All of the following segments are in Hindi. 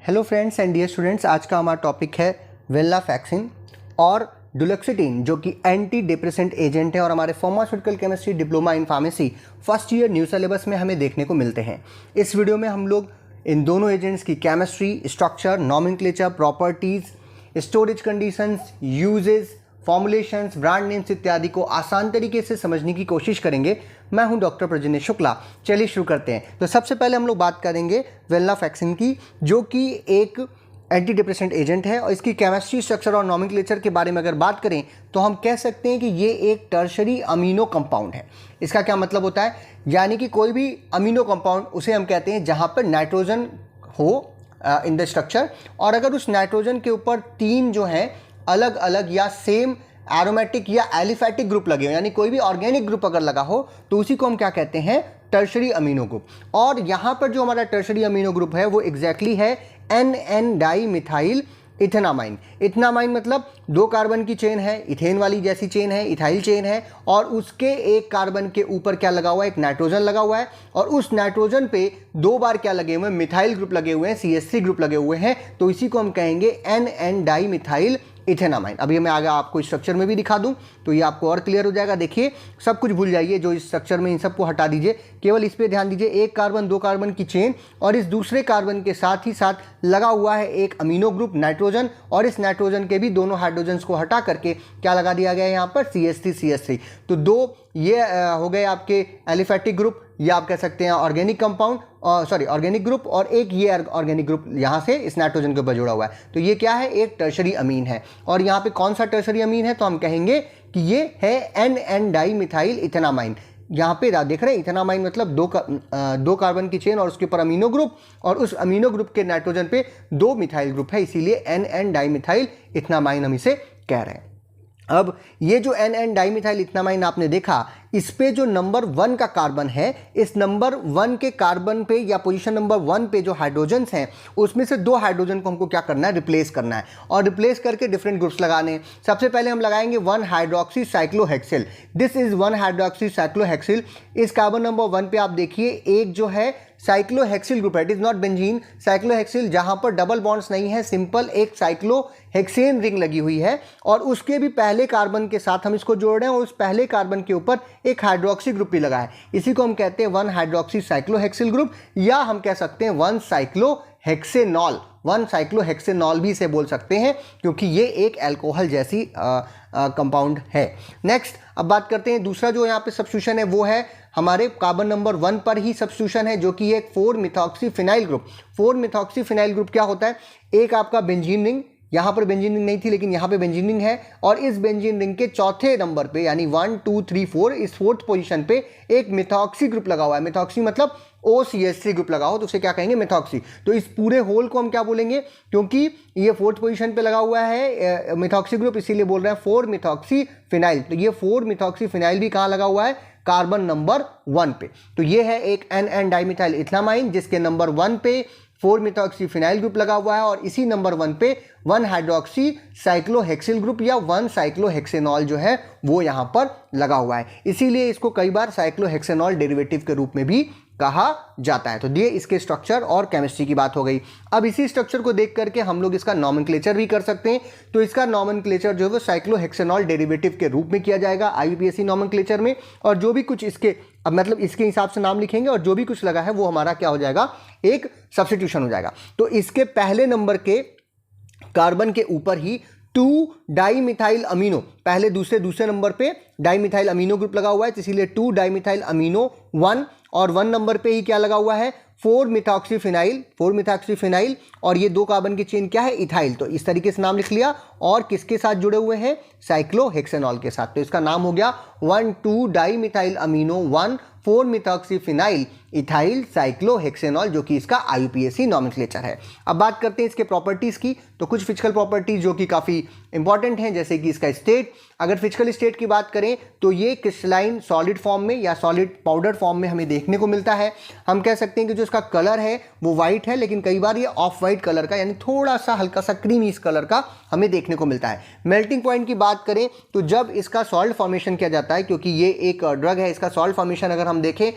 Hello friends and dear students, आज का हमारा टॉपिक है वेनलाफैक्सिन और डुलोक्सिटिन, जो कि एंटी डिप्रेसेंट एजेंट है और हमारे pharmaceutical chemistry diploma in pharmacy first year new syllabus में हमें देखने को मिलते हैं। इस वीडियो में हम लोग इन दोनों एजेंट्स की chemistry, structure, nomenclature, properties, storage conditions, uses, formulations, brand names इत्यादि को आसान तरीके से समझने की कोशिश करेंगे। मैं हूं डॉक्टर प्रजनेश शुक्ला। चलिए शुरू करते हैं। तो सबसे पहले हम लोग बात करेंगे वेनलाफैक्सिन की, जो कि एक एंटी डिप्रेसेंट एजेंट है और इसकी केमिस्ट्री, स्ट्रक्चर और नॉमेनक्लेचर के बारे में अगर बात करें तो हम कह सकते हैं कि ये एक टर्शरी अमीनो कंपाउंड है। इसका क्या मतलब होता है? यानी कि कोई भी अमीनो कंपाउंड उसे हम कहते हैं जहां पर नाइट्रोजन हो इन द स्ट्रक्चर, और अगर उस नाइट्रोजन के ऊपर तीन जो हैं अलग अलग या सेम एरोमेटिक या एलिफैटिक ग्रुप लगे हो, यानी कोई भी ऑर्गेनिक ग्रुप अगर लगा हो तो उसी को हम क्या कहते हैं? Tertiary amino group. और यहाँ पर जो हमारा टर्शरी अमीनो ग्रुप है वो एग्जैक्टली है NN डाइमिथाइल इथेनामाइन। इथेनामाइन मतलब दो कार्बन की चेन है, इथेन वाली जैसी चेन है, इथाइल चेन है, और उसके एक कार्बन के ऊपर क्या लगा हुआ है? एक नाइट्रोजन लगा हुआ है, और उस नाइट्रोजन पे दो बार क्या लगे हुए हैं? मिथाइल ग्रुप लगे हुए हैं, CH3 ग्रुप लगे हुए हैं। तो इसी को हम कहेंगे NN डाइमिथाइल इथेनामाइन। अभी मैं आगे आपको स्ट्रक्चर में भी दिखा दूं तो ये आपको और क्लियर हो जाएगा। देखिए, सब कुछ भूल जाइए जो इस स्ट्रक्चर में, इन सबको हटा दीजिए, केवल इस पे ध्यान दीजिए। एक कार्बन, दो कार्बन की चेन, और इस दूसरे कार्बन के साथ ही साथ लगा हुआ है एक अमीनो ग्रुप नाइट्रोजन, और इस नाइट्रोजन के भी दोनों हाइड्रोजन्स को हटा करके क्या लगा दिया गया है यहाँ पर? CH3। तो दो ये हो गए आपके एलिफैटिक ग्रुप, या आप कह सकते हैं ऑर्गेनिक कंपाउंड, ऑर्गेनिक ग्रुप, और एक ये ऑर्गेनिक ग्रुप यहाँ से इस नाइट्रोजन के ऊपर जुड़ा हुआ है। तो ये क्या है? एक टर्शरी अमीन है। और यहाँ पे कौन सा टर्शरी अमीन है? तो हम कहेंगे कि ये है NN डाइमिथाइल इथेनामाइन। यहाँ पे देख रहे हैं, इथेनामाइन मतलब दो कार्बन की चेन और उसके ऊपर अमीनो ग्रुप, और उस अमीनो ग्रुप के नाइट्रोजन पे दो मिथाइल ग्रुप है, इसीलिए NN डाइमिथाइल इथेनामाइन हम इसे कह रहे हैं। अब ये जो NN डाइमिथाइल इथेनामाइन आपने देखा, इस पे जो नंबर 1 का कार्बन है, इस नंबर 1 के कार्बन पे या पोजीशन नंबर 1 पे जो हाइड्रोजन्स हैं उसमें से दो हाइड्रोजन को हमको क्या करना है? रिप्लेस करना है, और रिप्लेस करके डिफरेंट ग्रुप्स लगाने। सबसे पहले हम लगाएंगे 1 hydroxy cyclohexyl. This is 1 hydroxy cyclohexyl. इस कार्बन नंबर 1 पे आप देखिए एक जो है साइक्लोहेक्सिल ग्रुप है, it is not benzene, cyclohexyl, जहां पर डबल बॉन्ड्स नहीं है, सिंपल एक साइक्लोहेक्सेन रिंग लगी हुई है, और उसके भी पहले कार्बन के साथ हम इसको जोड़ रहे हैं, और उस पहले कार्बन के ऊपर एक हाइड्रोक्सी ग्रुप भी लगा है। इसी को हम कहते हैं 1 हाइड्रोक्सी साइक्लोहेक्सिल ग्रुप, या हम कह सकते हैं 1 साइक्लोहेक्सेनॉल। 1 साइक्लोहेक्सेनॉल भी इसे बोल सकते हैं, क्योंकि ये एक अल्कोहल जैसी कंपाउंड है। नेक्स्ट, अब बात करते हैं दूसरा जो यहाँ पे सब्स्टिट्यूशन है, वो है हमारे कार्बन नंबर 1 पर ही सब्स्टिट्यूशन है, जो कि एक 4 मिथॉक्सीफिनाइल ग्रुप। 4 मिथॉक्सीफिनाइल ग्रुप क्या होता है? एक आपका बेंजीन रिंग, यहाँ पर बेंजीन रिंग नहीं थी लेकिन यहाँ पे बेंजीन रिंग है, और इस बेंजीन रिंग के चौथे नंबर पे, यानी 1 2 3 4, इस फोर्थ पोजीशन पे एक मिथॉक्सी ग्रुप लगा हुआ है। मिथॉक्सी मतलब OCH3 ग्रुप लगा हो तो उसे क्या कहेंगे? मिथॉक्सी। तो इस पूरे होल को हम क्या बोलेंगे? क्योंकि ये फोर्थ पोजीशन पे लगा हुआ है मिथॉक्सी ग्रुप, इसीलिए बोल रहे हैं 4 मिथॉक्सीफिनाइल। तो ये 4 मिथॉक्सीफिनाइल भी कहाँ लगा हुआ है? कार्बन नंबर 1 पे। तो ये है एक NN डाइमिथाइल इथेनामाइन, जिसके नंबर 1 पे 4 मिथॉक्सीफिनाइल ग्रुप लगा हुआ है, और इसी नंबर 1 पे 1 हाइड्रोक्सी साइक्लोहेक्सिल ग्रुप या 1 साइक्लोहेक्सेनॉल जो है वो यहाँ पर लगा हुआ है। इसीलिए इसको कई बार साइक्लोहेक्सेनॉल डेरिवेटिव के रूप में भी कहा जाता है। तो ये इसके स्ट्रक्चर और केमिस्ट्री की बात हो गई। अब इसी स्ट्रक्चर को देख करके हम लोग इसका नॉमेनक्लेचर भी कर सकते हैं। तो इसका नॉमेनक्लेचर जो है वो साइक्लोहेक्सेनॉल डेरिवेटिव के रूप में किया जाएगा IUPAC नॉमेनक्लेचर में, और जो भी कुछ इसके अब मतलब इसके हिसाब से नाम लिखेंगे, और जो भी कुछ लगा है वो हमारा क्या हो जाएगा? एक सब्स्टिट्यूशन हो जाएगा। तो इसके पहले नंबर के कार्बन के ऊपर ही 2 डाइमिथाइल अमीनो, पहले दूसरे नंबर पे डाइमिथाइल अमीनो ग्रुप लगा हुआ है, इसीलिए 2 डाइमिथाइल अमीनो 1, और 1 नंबर पे ही क्या लगा हुआ है? 4 मिथॉक्सीफिनाइल, और ये दो कार्बन की चेन क्या है? इथाइल। तो इस तरीके से नाम लिख लिया, और किसके साथ जुड़े हुए हैं? साइक्लोहेक्सेनॉल के साथ। तो इसका नाम हो गया 1 2 डाइमिथाइल अमीनो 1 4 मिथॉक्सीफिनाइल इथाइल साइक्लोहेक्सेनॉल, जो कि इसका IUPAC नॉमेनक्लेचर है। अब बात करते हैं इसके प्रॉपर्टीज की। तो कुछ फिजिकल प्रॉपर्टीज जो कि काफी इंपॉर्टेंट हैं, जैसे कि इसका स्टेट। अगर फिजिकल स्टेट की बात करें तो ये क्रिस्टलाइन सॉलिड फॉर्म में या सॉलिड पाउडर फॉर्म में हमें देखने को मिलता है। हम कह सकते हैं कि जो इसका कलर है वो व्हाइट है, लेकिन कई बार ये ऑफ वाइट कलर का, यानी थोड़ा सा हल्का सा क्रीमी इस कलर का हमें देखने को मिलता है। मेल्टिंग पॉइंट की बात करें तो जब इसका सॉल्ट फॉर्मेशन किया जाता है, क्योंकि ये एक ड्रग है, इसका सॉल्ट फॉर्मेशन अगर हम देखें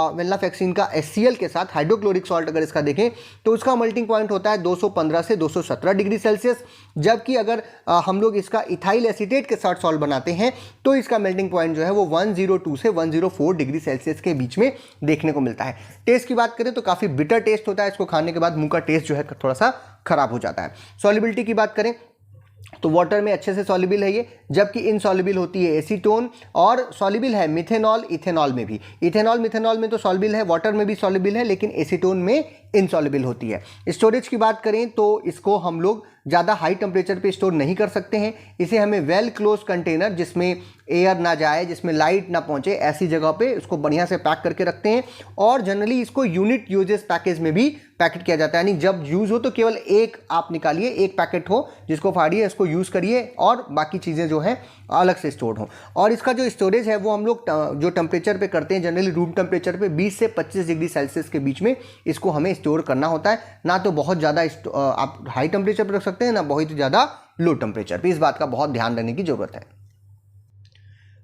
वेनलाफैक्सिन फैक्सिन का HCl के साथ हाइड्रोक्लोरिक सॉल्ट अगर इसका देखें तो उसका मेल्टिंग पॉइंट होता है 215 से 217 डिग्री सेल्सियस, जबकि अगर हम लोग इसका इथाइल एसीटेट के साथ सॉल्ट बनाते हैं तो इसका मेल्टिंग पॉइंट जो है वो 102 से 104 डिग्री सेल्सियस के बीच में देखने को मिलता है। टेस्ट की बात करें तो काफ़ी बिटर टेस्ट होता है, इसको खाने के बाद मुंह का टेस्ट जो है थोड़ा सा खराब हो जाता है। सॉल्युबिलिटी की बात करें तो वाटर में अच्छे से सॉल्युबल है ये, जबकि इनसॉल्युबल होती है एसीटोन, और सॉल्युबल है मिथेनॉल इथेनॉल में भी। इथेनॉल मिथेनॉल में तो सॉल्युबल है, वाटर में भी सॉल्युबल है, लेकिन एसीटोन में इनसॉल्युबल होती है। स्टोरेज की बात करें तो इसको हम लोग ज़्यादा हाई टेम्परेचर पे स्टोर नहीं कर सकते हैं, इसे हमें वेल क्लोज कंटेनर जिसमें एयर ना जाए, जिसमें लाइट ना पहुंचे, ऐसी जगह पे इसको बढ़िया से पैक करके रखते हैं। और जनरली इसको यूनिट यूजेस पैकेज में भी पैकेट किया जाता है, यानी जब यूज़ हो तो केवल एक आप निकालिए, एक पैकेट हो जिसको फाड़िए, इसको यूज़ करिए और बाकी चीज़ें जो हैं अलग से स्टोर हो। और इसका जो स्टोरेज है वो हम लोग जो टेम्परेचर पे करते हैं जनरली रूम टेम्परेचर पे 20 से 25 डिग्री सेल्सियस के बीच में इसको हमें स्टोर करना होता है। ना तो बहुत ज़्यादा आप हाई टेम्परेचर पर रख सकते हैं, ना बहुत ज़्यादा लो टेम्परेचर पे। इस बात का बहुत ध्यान रखने की ज़रूरत है।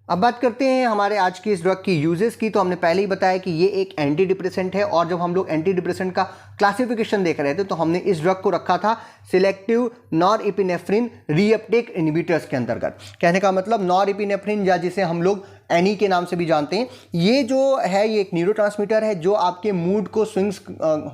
अब बात करते हैं हमारे आज की इस ड्रग की यूजेस की। तो हमने पहले ही बताया कि ये एक एंटी डिप्रेसेंट है, और जब हम लोग एंटी डिप्रेसेंट का क्लासिफिकेशन देख रहे थे तो हमने इस ड्रग को रखा था सिलेक्टिव नॉरएपिनेफ्रिन रीअपटेक इनहिबिटर्स के अंतर्गत। कहने का मतलब नॉरएपिनेफ्रिन, या जिसे हम लोग एनी के नाम से भी जानते हैं, ये जो है ये एक न्यूरोट्रांसमीटर है जो आपके मूड को स्विंग्स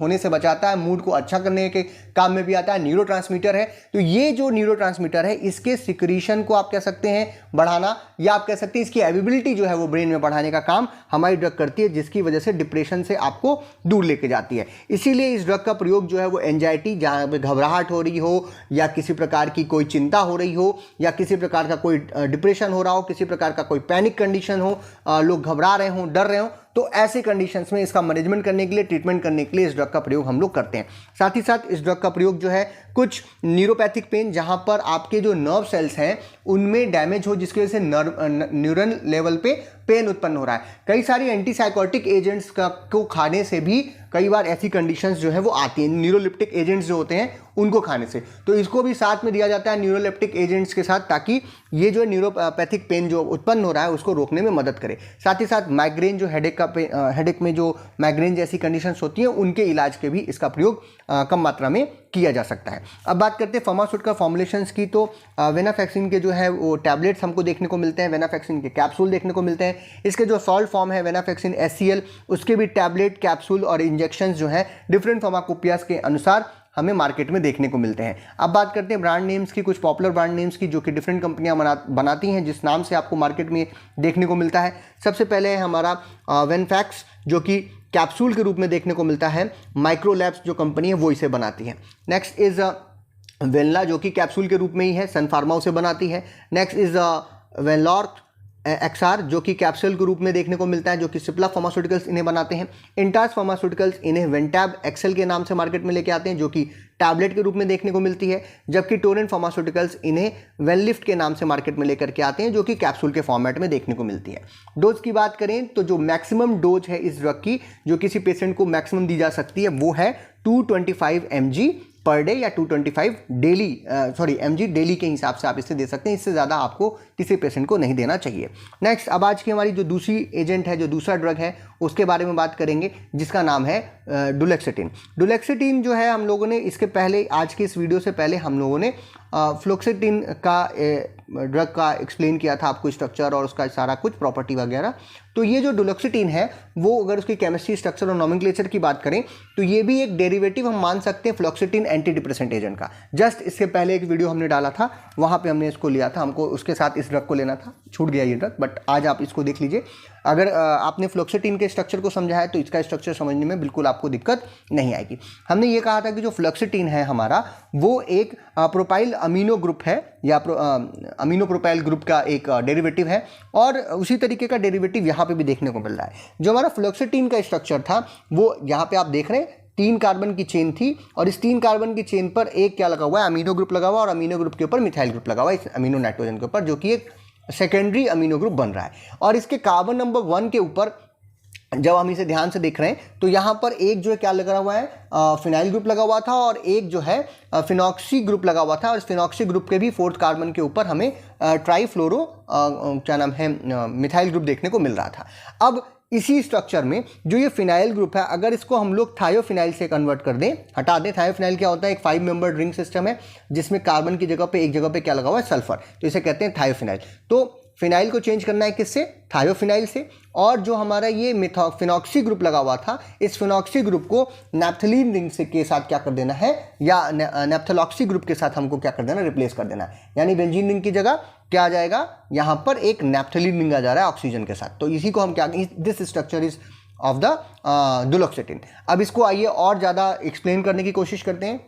होने से बचाता है, मूड को अच्छा करने के काम में भी आता है, न्यूरोट्रांसमीटर है। तो ये जो न्यूरोट्रांसमीटर है इसके सिक्रीशन को आप कह सकते हैं बढ़ाना, या आप कह सकते हैं इसकी एबिलिटी जो है वो ब्रेन में बढ़ाने का काम हमारी ड्रग करती है, जिसकी वजह से डिप्रेशन से आपको दूर लेके जाती है। इसीलिए इस ड्रग का प्रयोग जो है वो एंजाइटी, जहाँ पे घबराहट हो रही हो, या किसी प्रकार की कोई चिंता हो रही हो, या किसी प्रकार का कोई डिप्रेशन हो रहा हो, किसी प्रकार का कोई पैनिक कंडीशन हो, लोग घबरा रहे हो, डर रहे हो, तो ऐसे कंडीशंस में इसका मैनेजमेंट करने के लिए, ट्रीटमेंट करने के लिए इस ड्रग का प्रयोग हम लोग करते हैं। साथ ही साथ इस ड्रग का प्रयोग जो है कुछ न्यूरोपैथिक पेन, जहां पर आपके जो नर्व सेल्स हैं उनमें डैमेज हो, जिसकी वजह से न्यूरल लेवल पे पेन उत्पन्न हो रहा है। कई सारी एंटीसाइकोटिक एजेंट्स को खाने से भी कई बार ऐसी कंडीशंस जो है वो आती हैं, न्यूरोलिप्टिक एजेंट्स जो होते हैं उनको खाने से। तो इसको भी साथ में दिया जाता है न्यूरोलिप्टिक एजेंट्स के साथ, ताकि ये जो न्यूरोपैथिक पेन जो उत्पन्न हो रहा है उसको रोकने में मदद करे। साथ ही साथ माइग्रेन, जो हेडेक में जो माइग्रेन जैसी कंडीशंस होती हैं उनके इलाज के भी इसका प्रयोग कम मात्रा में किया जा सकता है। अब बात करते हैं फार्मास्यूटिकल फॉर्मुलेशंस की। तो वेनाफैक्सिन के जो है वो टैबलेट्स हमको देखने को मिलते हैं, वेनाफैक्सिन के कैप्सूल देखने को मिलते हैं। इसके जो सॉल्ट फॉर्म है वेनाफैक्सिन HCl, उसके भी टैबलेट, कैप्सूल और इंजेक्शंस जो है डिफरेंट फार्माकोपियास के अनुसार हमें मार्केट में देखने को मिलते हैं। अब बात करते हैं ब्रांड नेम्स की, कुछ पॉपुलर ब्रांड नेम्स की जो कि डिफरेंट कंपनियां बनाती हैं, जिस नाम से आपको मार्केट में देखने को मिलता है। सबसे पहले है हमारा वेनफैक्स, जो कि कैप्सूल के रूप में देखने को मिलता है। माइक्रोलैब्स जो कंपनी है वो इसे बनाती है। नेक्स्ट इज वेनला, जो कि कैप्सूल के रूप में ही है, सन फार्मा उसे बनाती है। नेक्स्ट इज वेनलॉर्क XR, जो कि कैप्सूल के रूप में देखने को मिलता है, जो कि सिप्ला फार्मास्यूटिकल्स इन्हें बनाते हैं। इंटास फार्मास्यूटिकल्स इन्हें वेंटैब XL के नाम से मार्केट में लेके आते हैं, जो कि टैबलेट के रूप में देखने को मिलती है। जबकि टोरेंट फार्मास्यूटिकल्स इन्हें वेनलिफ्ट के नाम से मार्केट में लेकर के आते हैं, जो कि कैप्सूल के फॉर्मेट में देखने को मिलती है। डोज की बात करें तो जो मैक्सिमम डोज है इस ड्रग की, जो किसी पेशेंट को मैक्सिमम दी जा सकती है, वो है 225 mg पर डे, या 225 mg डेली के हिसाब से आप इसे दे सकते हैं। इससे ज़्यादा आपको किसी पेशेंट को नहीं देना चाहिए। नेक्स्ट, अब आज की हमारी जो दूसरी एजेंट है, जो दूसरा ड्रग है, उसके बारे में बात करेंगे, जिसका नाम है डुलेक्सिटिन। डुलेक्सिटिन जो है हम लोगों ने इसके पहले, आज की इस वीडियो से पहले हम लोगों ने फ्लोक्सिटिन का ड्रग का एक्सप्लेन किया था आपको, स्ट्रक्चर और उसका सारा कुछ प्रॉपर्टी वगैरह। तो ये जो डुलेक्सिटिन है वो, अगर उसकी केमिस्ट्री, स्ट्रक्चर और नॉमेनक्लेचर की बात करें तो ये भी एक डेरिवेटिव हम मान सकते हैं फ्लोक्सिटिन एंटी डिप्रेसेंट एजेंट का। जस्ट इसके पहले एक वीडियो हमने डाला था, वहाँ पे हमने इसको लिया था, हमको उसके साथ इस ड्रग को लेना था, छूट गया ये ड्रग, बट आज आप इसको देख लीजिए। अगर आपने फ्लोक्सिटिन के स्ट्रक्चर को समझा है तो इसका स्ट्रक्चर समझने में बिल्कुल आपको दिक्कत नहीं आएगी। हमने ये कहा था कि जो फ्लोक्सिटिन है हमारा, वो एक प्रोपाइल अमीनो ग्रुप है, या अमीनो प्रोपाइल ग्रुप का एक डेरिवेटिव है, और उसी तरीके का डेरिवेटिव यहाँ पे भी देखने को मिल रहा है। जो हमारा फ्लोक्सिटिन का स्ट्रक्चर था वो यहाँ पे आप देख रहे हैं, 3 कार्बन की चेन थी, और इस 3 कार्बन की चेन पर एक क्या लगा हुआ है, अमीनो ग्रुप लगा हुआ है, और अमीनो ग्रुप के ऊपर मिथाइल ग्रुप लगा हुआ है, इस अमीनो नाइट्रोजन के ऊपर, जो कि एक सेकेंडरी अमीनो ग्रुप बन रहा है। और इसके कार्बन नंबर 1 के ऊपर जब हम इसे ध्यान से देख रहे हैं तो यहाँ पर एक जो है क्या लगा हुआ है, फिनाइल ग्रुप लगा हुआ था, और एक जो है फिनॉक्सी ग्रुप लगा हुआ था, और इस फिनॉक्सी ग्रुप के भी 4th कार्बन के ऊपर हमें ट्राईफ्लोरो क्या नाम है, मिथाइल ग्रुप देखने को मिल रहा था। अब इसी स्ट्रक्चर में जो ये फिनाइल ग्रुप है, अगर इसको हम लोग थायोफिनाइल से कन्वर्ट कर दें, हटा दें, थायोफिनाइल क्या होता है, एक 5 मेंबर्ड रिंग सिस्टम है जिसमें कार्बन की जगह पे एक जगह पे क्या लगा हुआ है, सल्फर, तो इसे कहते हैं थायोफिनाइल। तो फिनाइल को चेंज करना है किससे, थायोफिनाइल से। और जो हमारा ये फिनॉक्सी ग्रुप लगा हुआ था, इस फिनॉक्सी ग्रुप को नैप्थलीन रिंग से के साथ क्या कर देना है, या नैप्थलॉक्सी ग्रुप के साथ हमको क्या कर देना, रिप्लेस कर देना है। यानी बेंजीन रिंग की जगह क्या आ जाएगा, यहाँ पर एक नैप्थलीन रिंग आ जा रहा है ऑक्सीजन के साथ। तो इसी को हम क्या, this structure is of the duloxetine. अब इसको आइए और ज़्यादा एक्सप्लेन करने की कोशिश करते हैं।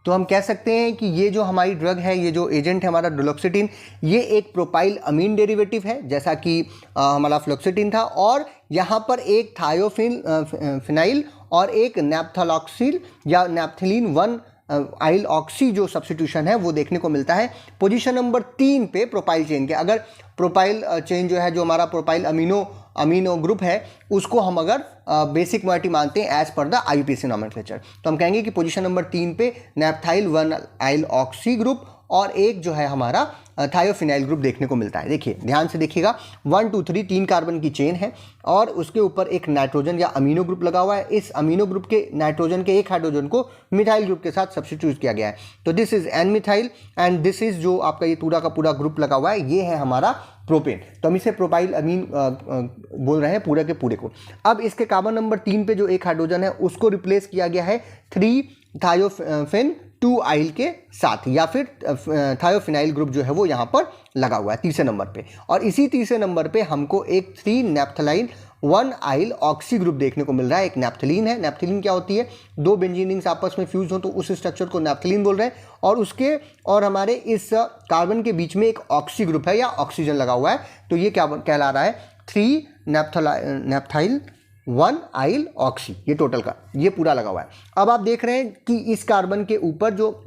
तो हम कह सकते हैं कि ये जो हमारी ड्रग है, ये जो एजेंट है हमारा डुलोक्सिटिन, ये एक प्रोपाइल अमीन डेरिवेटिव है, जैसा कि हमारा फ्लोक्सिटिन था। और यहाँ पर एक थायोफिनाइल और एक नैप्थलॉक्सिल या नैप्थलीन 1 आइल ऑक्सी जो सब्स्टिट्यूशन है वो देखने को मिलता है पोजीशन नंबर 3 पे प्रोपाइल चेन के। अगर प्रोपाइल चेन जो है, जो हमारा प्रोपाइल अमीनो ग्रुप है, उसको हम अगर बेसिक मोइटी मानते हैं as per the IUPAC nomenclature, तो हम कहेंगे कि पोजीशन नंबर 3 पे नैप्थाइल 1 आइल ऑक्सी ग्रुप और एक जो है हमारा थायोफिनाइल ग्रुप देखने को मिलता है। देखिए, ध्यान से देखिएगा, 1 2 3 3 कार्बन की चेन है और उसके ऊपर एक नाइट्रोजन या अमीनो ग्रुप लगा हुआ है। इस अमीनो ग्रुप के नाइट्रोजन के एक हाइड्रोजन को मिथाइल ग्रुप के साथ सब्स्टिट्यूट किया गया है। तो this is an methyl and this is जो आपका ये पूरा का पूरा ग्रुप लगा हुआ है, ये है हमारा प्रोपेन। तो हम इसे प्रोपाइल अमीन बोल रहे हैं पूरे के पूरे को। अब इसके कार्बन नंबर 3 पे जो एक हाइड्रोजन है उसको रिप्लेस किया गया है 3 थायोफेन 2 आइल के साथ, या फिर थायोफिनाइल ग्रुप जो है वो यहाँ पर लगा हुआ है तीसरे नंबर पे। और इसी तीसरे नंबर पे हमको एक 3 नैप्थलाइन 1 आइल ऑक्सी ग्रुप देखने को मिल रहा है। एक नैप्थलीन है। नैप्थलीन क्या होती है, 2 बेंजीन रिंग्स आपस में फ्यूज हो तो उस स्ट्रक्चर को नैप्थलीन बोल रहे हैं। और उसके और हमारे इस कार्बन के बीच में एक ऑक्सी ग्रुप है या ऑक्सीजन लगा हुआ है, तो ये क्या कहला रहा है, 3 नैप्थाइल 1 आइल ऑक्सी, ये टोटल का ये पूरा लगा हुआ है। अब आप देख रहे हैं कि इस कार्बन के ऊपर जो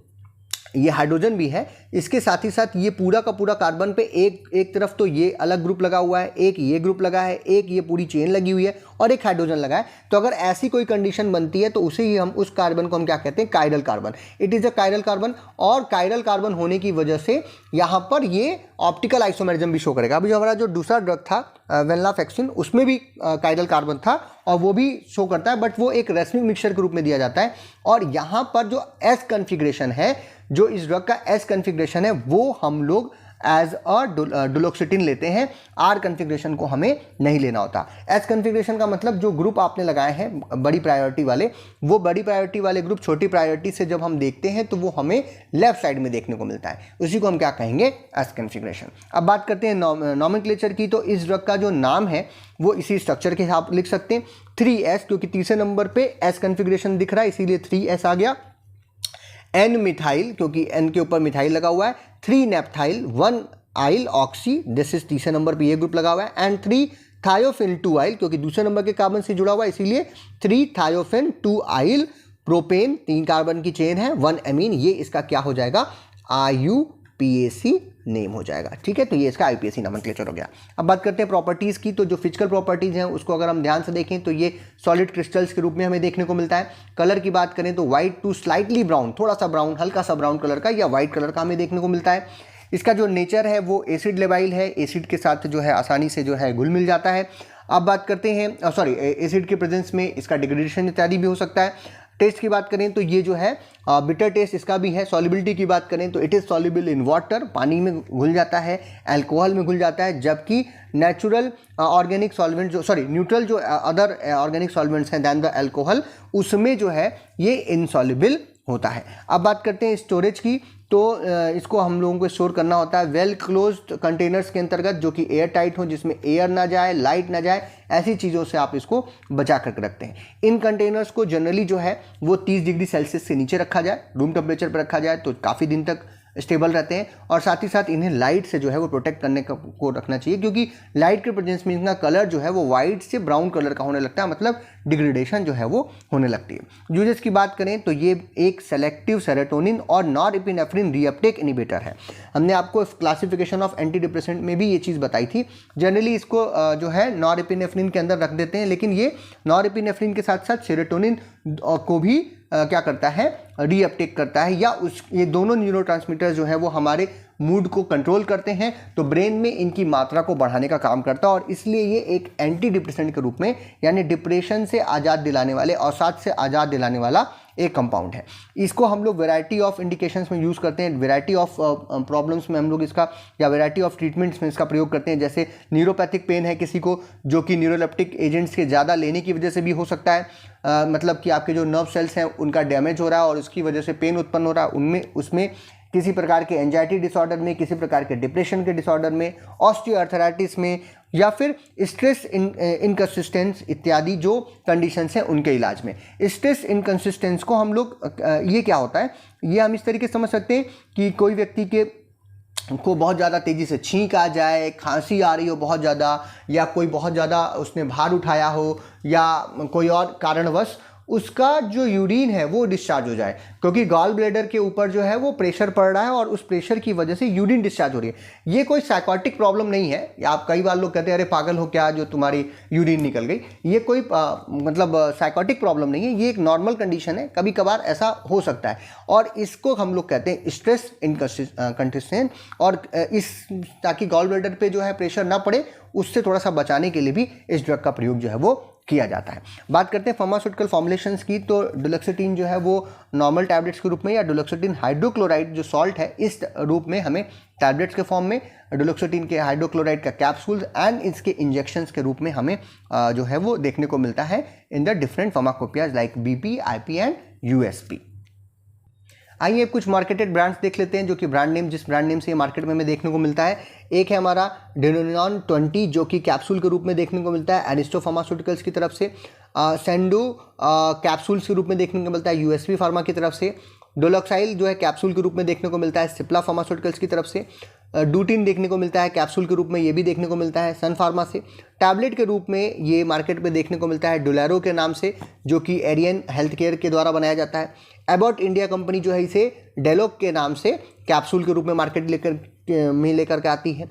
ये हाइड्रोजन भी है, इसके साथ ही साथ ये पूरा का पूरा कार्बन पे एक तरफ तो ये अलग ग्रुप लगा हुआ है, एक ये ग्रुप लगा है, एक ये पूरी चेन लगी हुई है और एक हाइड्रोजन लगा है। तो अगर ऐसी कोई कंडीशन बनती है तो उसे ही हम उस कार्बन को हम क्या कहते हैं, chiral carbon. It is a chiral carbon. और कायरल कार्बन होने की वजह से यहाँ पर ये ऑप्टिकल आइसोमेरिज्म भी शो करेगा। अभी जो हमारा जो दूसरा ड्रग था वेनलाफैक्सिन, उसमें भी कायरल कार्बन था और वो भी शो करता है, बट वो एक रेसमिक मिक्सचर के रूप में दिया जाता है। और यहाँ पर जो एस कन्फिग्रेशन है, जो इस ड्रग का एस कन्फिग्रेशन है, वो हम लोग एज अ डुलोक्सिटिन लेते हैं। आर कन्फिग्रेशन को हमें नहीं लेना होता। एस कन्फिग्रेशन का मतलब जो ग्रुप आपने लगाए हैं बड़ी प्रायोरिटी वाले, वो बड़ी प्रायोरिटी वाले ग्रुप छोटी प्रायोरिटी से जब हम देखते हैं तो वो हमें लेफ्ट साइड में देखने को मिलता है, उसी को हम क्या कहेंगे, एस कन्फिग्रेशन। अब बात करते हैं नॉमेनक्लेचर की। तो इस ड्रग का जो नाम है वो इसी स्ट्रक्चर के हिसाब लिख सकते हैं 3S, क्योंकि तीसरे नंबर पे एस कन्फिग्रेशन दिख रहा है इसीलिए 3S आ गया। एन मिथाइल, क्योंकि एन के ऊपर मिथाइल लगा हुआ है। 3 नैप्थाइल 1 आइल ऑक्सी, दिस इज तीसरे नंबर पे ये ग्रुप लगा हुआ है। एंड 3 थायोफिन 2 आइल, क्योंकि दूसरे नंबर के कार्बन से जुड़ा हुआ है इसीलिए 3 थायोफिन 2 आइल प्रोपेन। 3 कार्बन की चेन है, 1 एमीन, ये इसका क्या हो जाएगा, IUPAC नेम हो जाएगा। ठीक है, तो ये इसका IUPAC नॉमेनक्लेचर हो गया। अब बात करते हैं प्रॉपर्टीज़ की। तो जो फिजिकल प्रॉपर्टीज़ हैं उसको अगर हम ध्यान से देखें तो ये सॉलिड क्रिस्टल्स के रूप में हमें देखने को मिलता है। कलर की बात करें तो वाइट टू स्लाइटली ब्राउन, थोड़ा सा ब्राउन, हल्का सा ब्राउन कलर का या वाइट कलर का हमें देखने को मिलता है। इसका जो नेचर है वो एसिड लेवाइल है, एसिड के साथ जो है आसानी से जो है घुल मिल जाता है। अब बात करते हैं एसिड के प्रेजेंस में इसका डिग्रेडेशन इत्यादि भी हो सकता है। टेस्ट की बात करें तो ये जो है बिटर टेस्ट इसका भी है। सॉल्युबिलिटी की बात करें तो it is soluble in water, पानी में घुल जाता है, अल्कोहल में घुल जाता है, जबकि नेचुरल ऑर्गेनिक सॉल्वेंट न्यूट्रल जो अदर ऑर्गेनिक सॉल्वेंट्स हैं दैन द अल्कोहल, उसमें जो है ये इनसॉल्युबल होता है। अब बात करते हैं स्टोरेज की। तो इसको हम लोगों को स्टोर करना होता है वेल क्लोज्ड कंटेनर्स के अंतर्गत, जो कि एयर टाइट हो, जिसमें एयर ना जाए, लाइट ना जाए, ऐसी चीज़ों से आप इसको बचा करके रखते हैं। इन कंटेनर्स को जनरली जो है वो 30 डिग्री सेल्सियस से नीचे रखा जाए, रूम टेम्परेचर पर रखा जाए तो काफ़ी दिन तक स्टेबल रहते हैं। और साथ ही साथ इन्हें लाइट से जो है वो प्रोटेक्ट करने को रखना चाहिए, क्योंकि लाइट के प्रेजेंस में इनका कलर जो है वो वाइट से ब्राउन कलर का होने लगता है, मतलब डिग्रेडेशन जो है वो होने लगती है। यूजेस की बात करें तो ये एक सेलेक्टिव सेरोटोनिन और नॉरएपिनेफ्रिन रीअपटेक इनिबिटर है। हमने आपको क्लासिफिकेशन ऑफ एंटी डिप्रेसेंट में भी ये चीज़ बताई थी। जनरली इसको जो है नॉरएपिनेफ्रिन के अंदर रख देते हैं, लेकिन ये नॉरएपिनेफ्रिन के साथ साथ सेरोटोनिन को भी क्या करता है, रीअपटेक करता है, या ये दोनों न्यूरोट्रांसमीटर जो है वो हमारे मूड को कंट्रोल करते हैं, तो ब्रेन में इनकी मात्रा को बढ़ाने का काम करता है और इसलिए ये एक एंटी डिप्रेसेंट के रूप में, यानी डिप्रेशन से आज़ाद दिलाने वाले, अवसाद से आज़ाद दिलाने वाला एक कंपाउंड है। इसको हम लोग वैरायटी ऑफ इंडिकेशंस में यूज़ करते हैं, वैरायटी ऑफ प्रॉब्लम्स में हम लोग इसका, या वैरायटी ऑफ ट्रीटमेंट्स में इसका प्रयोग करते हैं। जैसे न्यूरोपैथिक पेन है किसी को, जो कि न्यूरोलेप्टिक एजेंट्स के ज़्यादा लेने की वजह से भी हो सकता है, मतलब कि आपके जो नर्व सेल्स हैं उनका डैमेज हो रहा है और उसकी वजह से पेन उत्पन्न हो रहा है, उनमें उसमें किसी प्रकार के एंजाइटी डिसऑर्डर में, किसी प्रकार के डिप्रेशन के डिसऑर्डर में, ऑस्टियोआर्थराइटिस में, या फिर स्ट्रेस इनकंसिस्टेंस इत्यादि जो कंडीशंस हैं उनके इलाज में। स्ट्रेस इनकंसिस्टेंस को हम लोग ये क्या होता है, ये हम इस तरीके से समझ सकते हैं कि कोई व्यक्ति को बहुत ज़्यादा तेज़ी से छींक आ जाए, खांसी आ रही हो बहुत ज़्यादा, या कोई बहुत ज़्यादा उसने भार उठाया हो, या कोई और कारणवश उसका जो यूरिन है वो डिस्चार्ज हो जाए, क्योंकि गॉल ब्लैडर के ऊपर जो है वो प्रेशर पड़ रहा है और उस प्रेशर की वजह से यूरिन डिस्चार्ज हो रही है। ये कोई साइकोटिक प्रॉब्लम नहीं है। आप कई बार लोग कहते हैं अरे पागल हो क्या जो तुम्हारी यूरिन निकल गई, ये कोई मतलब साइकोटिक प्रॉब्लम नहीं है, ये एक नॉर्मल कंडीशन है, कभी कभार ऐसा हो सकता है और इसको हम लोग कहते हैं स्ट्रेस इनकंसिस्टेंट। और इस ताकि गॉल ब्लैडर पे जो है प्रेशर ना पड़े, उससे थोड़ा सा बचाने के लिए भी इस ड्रग का प्रयोग जो है वो किया जाता है। बात करते हैं फार्मास्यूटिकल फॉर्मुलेशंस की, तो डुलोक्सिटिन जो है वो नॉर्मल टैबलेट्स के रूप में, या डुलोक्सिटिन हाइड्रोक्लोराइड जो सॉल्ट है इस रूप में हमें टैबलेट्स के फॉर्म में, डुलोक्सिटिन के हाइड्रोक्लोराइड का कैप्सूल्स एंड इसके इंजेक्शंस के रूप में हमें जो है वो देखने को मिलता है in the different pharmacopoeias like BP, IP and USP। आइए कुछ मार्केटेड ब्रांड्स देख लेते हैं, जो कि ब्रांड नेम, जिस ब्रांड नेम से ये मार्केट में हमें देखने को मिलता है। एक है हमारा डेनोनियन 20 जो कि कैप्सूल के रूप में देखने को मिलता है एरिस्टो फार्मास्यूटिकल्स की तरफ से। सेंडो कैप्सूल्स के रूप में देखने को मिलता है USP फार्मा की तरफ से। डोलॉक्साइल जो है कैप्सूल के रूप में देखने को मिलता है सिप्ला फार्मास्यूटिकल्स की तरफ से। डूटिन देखने को मिलता है कैप्सूल के रूप में, ये भी देखने को मिलता है सन फार्मा से। टैबलेट के रूप में ये मार्केट में देखने को मिलता है डुलेरो के नाम से, जो कि एरियन हेल्थ केयर के द्वारा बनाया जाता है। एबॉट इंडिया कंपनी जो है इसे डेलोक के नाम से कैप्सूल के रूप में मार्केट लेकर के आती है।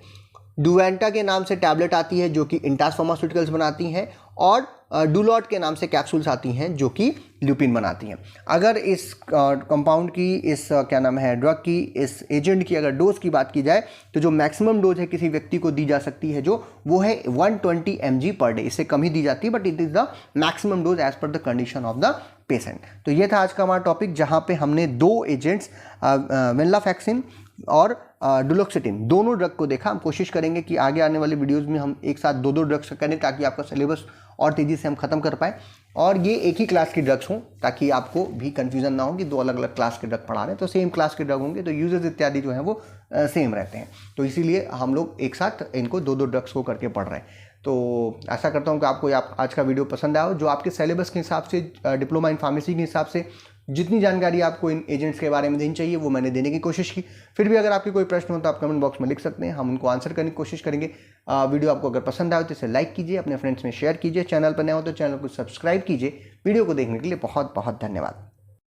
डुवेंटा के नाम से टैबलेट आती है जो कि इंटास फार्मास्यूटिकल्स बनाती हैं, और डुलॉट के नाम से कैप्सूल्स आती हैं जो कि ल्यूपिन बनाती हैं। अगर इस कंपाउंड की, इस क्या नाम है ड्रग की, इस एजेंट की अगर डोज की बात की जाए तो जो मैक्सिमम डोज है किसी व्यक्ति को दी जा सकती है जो वो है 120 mg पर डे। इससे कम ही दी जाती है, but it is the maximum dose as per the condition of the patient. तो ये था आज का हमारा टॉपिक, जहाँ पे हमने दो एजेंट्स वेनलाफैक्सिन और डुलोक्सिटिन दोनों ड्रग को देखा। हम कोशिश करेंगे कि आगे आने वाले वीडियोस में हम एक साथ दो ड्रग्स करें, ताकि आपका सिलेबस और तेज़ी से हम ख़त्म कर पाएँ और ये एक ही क्लास की ड्रग्स हों, ताकि आपको भी कन्फ्यूज़न ना हो कि दो अलग अलग क्लास के ड्रग पढ़ा रहे हैं। तो सेम क्लास के ड्रग होंगे तो यूजेस इत्यादि जो है वो सेम रहते हैं, तो इसीलिए हम लोग एक साथ इनको दो ड्रग्स को करके पढ़ रहे हैं। तो ऐसा करता हूँ कि आपको आज का वीडियो पसंद आया हो, जो आपके सिलेबस के हिसाब से, डिप्लोमा इन फार्मेसी के हिसाब से जितनी जानकारी आपको इन एजेंट्स के बारे में देनी चाहिए वो मैंने देने की कोशिश की। फिर भी अगर आपकी कोई प्रश्न हो तो आप कमेंट बॉक्स में लिख सकते हैं, हम उनको आंसर करने की कोशिश करेंगे। वीडियो आपको अगर पसंद आए तो इसे लाइक कीजिए, अपने फ्रेंड्स में शेयर कीजिए, चैनल पर नए हो तो चैनल को सब्सक्राइब कीजिए। वीडियो को देखने के लिए बहुत बहुत धन्यवाद।